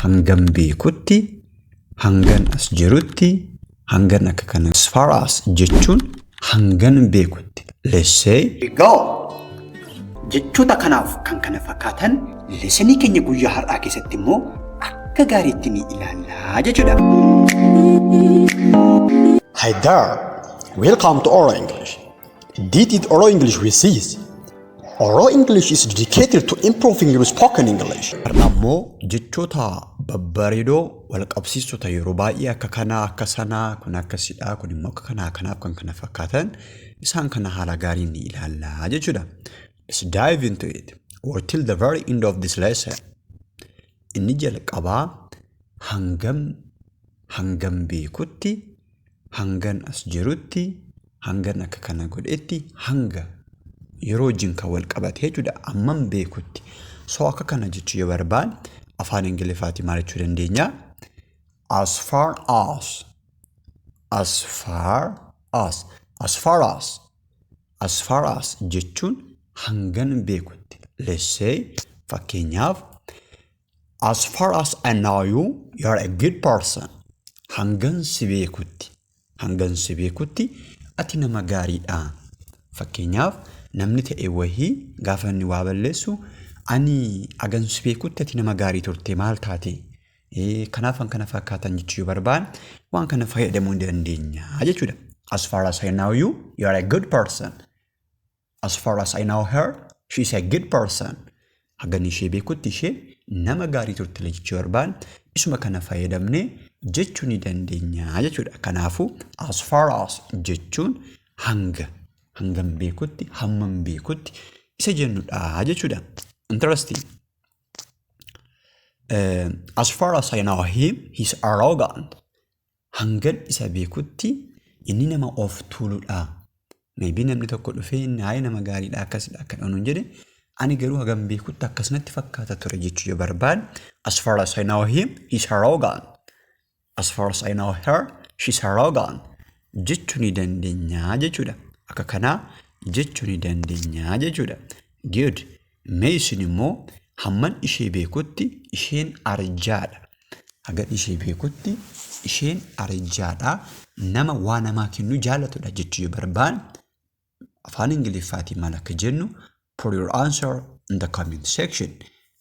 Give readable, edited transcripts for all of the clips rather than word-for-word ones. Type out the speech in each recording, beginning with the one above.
hangam beekutti, hangan as jirutti, hangan akka kana. As far as jechuun hangan beekutti. Let's say go. Jechoota kanaaf kan kana fakkaatan leesanii keenya guyyaa har'aa keessatti immoo akka gaariitti ni ilaallaa jechuudha. Hi there. Welcome to Oral English. This is Oral English with Sis. Oral English is dedicated to improving your spoken English. ammoo jechoota babbareedoo wal qabsiistota yeroo baay'ee akka kanaa akka sanaa kun akkasidhaa kun immoo akka kanaa kanaaf kan kana fakkaatan isaan kana haala gaariin ni ilaallaa jechuudha. Let's dive into it or till the very end of this lesson. Inni jalqabaa hangam beekutti, hangan as jirutti, hangan akka kana godhetti, hanga yeroo jinka wal qabatee jechuudha. Amman beekutti. So akka kana jechuu yoo barbaad afaan Ingiliffaatiin maal jechuu dandeenya? As far as jechuun hangan beekutti. Let's say fakkeenyaaf as far as I know you are a good person. Hangan si beekutti ati nama gaariidha. Fakkeenyaaf namni ta'e wahii gaafa inni waa balleessu ani agan si beekutti ati nama gaarii turte maal taate? Kanaaf kana fakkaatan jechuu yoo barbaad waan kana fayyadamuu dandeenya jechuudha. As far as I know you are a good person. As far as I know her, she is a good person. Hagan ishee beekutti ishee nama gaarii turte jechuu barbaad isuma kana fayyadamnee jechuu ni dandeenya jechuudha. Kanaafuu as far as jechuun hangam beekutti, hammam beekutti isa jennudha jechuudha. Interesting. As far as I know him, he's arrogant. Hangan isa beekutti inni nama of tuuludha. Maybe namni tokko dhufee inni hayi nama gaariidha akkasidha akka dhanuun jedhe ani garuu hagam beekutti akkasumatti fakkaata ture jechuu yoo barbaad as far as I know him, he's arrogant. As far as I know her, she's arrogant. Jechuu ni dandeenya jechuudha. Akka kanaa jechuu ni dandeenya jechuudha. Good. Mee isin immoo hamman ishee beekutti isheen arjaadha. Hagan ishee beekutti isheen arjaadha. Nama waa namaa kennu jaalatudha jechuu yoo barbaad afaan Ingiliffaatiin maal akka jennu put your answer in the comment section.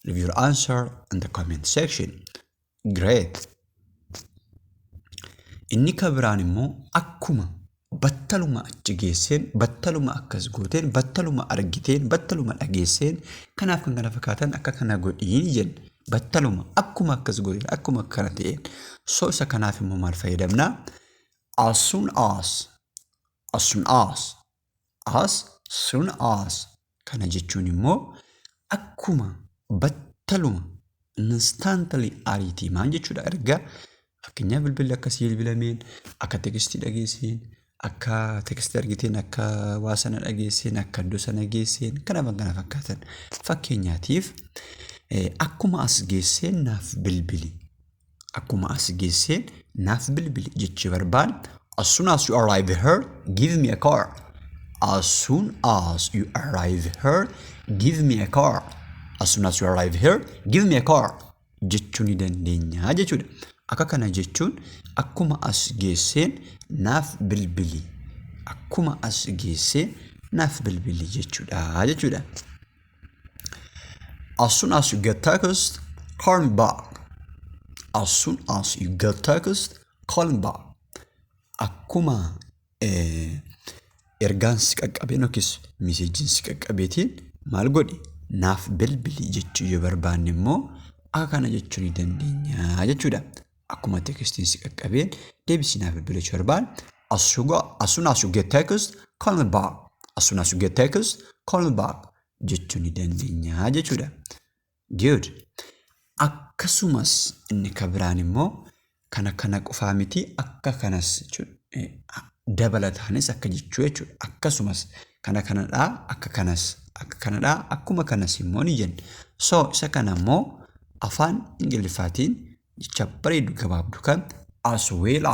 Leave your answer in the comment section. Great. Inni kabiraan immoo akkuma battaluma achi geesseen, battaluma akkas gooteen, battaluma argiteen, battaluma dhageesseen kanaaf kan kana fakkaatan akka kana godhiin jenna. Battaluma akkuma akkas gooteen, akkuma kana ta'een. So isa kanaaf immoo maal fayyadamna? As soon as kana jechuun immoo akkuma battaluma instantly ariitii maan jechuudha. Erga fakkeenyaaf bilbilli akkasii bilbilameen akka tekstii dhageesseen akka tekstii argiteen akka waa sana dhageesseen akka iddoo sana geesseen kanaaf kana fakkaatan. Fakkeenyaatiif akkuma as geesseen naaf bilbili. Akkuma as geesseen naaf bilbili jechuu barbaad as soon as you arrive here, give me a car. As soon as you arrive here, give me a car. As soon as you arrive here, give me a car. Jechuu ni dandeenya jechuudha. Akka kana jechuun akkuma as geesseen naaf bilbili. Akkuma as geesseen naaf bilbili jechuudha. As soon as you get text, call me back. As soon as you get text, call me back. Akkuma ergaan si qaqqabeen yookiis miseejiin si qaqqabeetiin maal godhi? Naaf bilbili jechuu yoo barbaanne immoo akka kana jechuu ni dandeenya jechuudha. Akkuma tekstiin si qaqqabeen deebisii naaf bilbili jechuu barbaad as soon as you get text, call me back. As soon as you get text, call me back jechuu ni dandeenya jechuudha. Good. Akkasumas inni kabiraan immoo kana qofaa miti akka kanas jechuudha. Dabalataanis akka jechuu jechuudha. Akkasumas kanadhaa akka kanas akka kanadhaa akkuma kanas immoo ni jenna. So isa kana immoo afaan Ingiliffaatiin jecha bareedu gabaabdu kan as well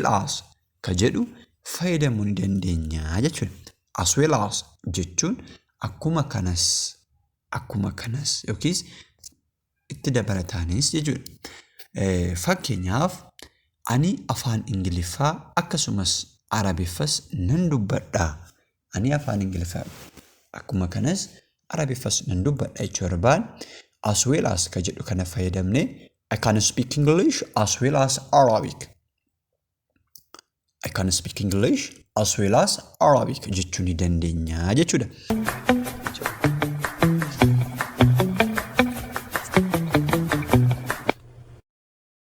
as ka jedhu fayyadamuu ni dandeenya jechuudha. As well as jechuun akkuma kanas yookiis itti dabalataanis jechuudha. Fakkeenyaaf ani afaan Ingiliffaa akkasumas Arabiffas nan dubbadha. Ani afaan Ingiliffaa akkuma kanas Arabiffas nan dubbadha jechuu barbaadu as well as ka jedhu kana fayyadamne I can speak English as well as Arabic. I can speak English as well as Arabic jechuu ni dandeenya jechuudha.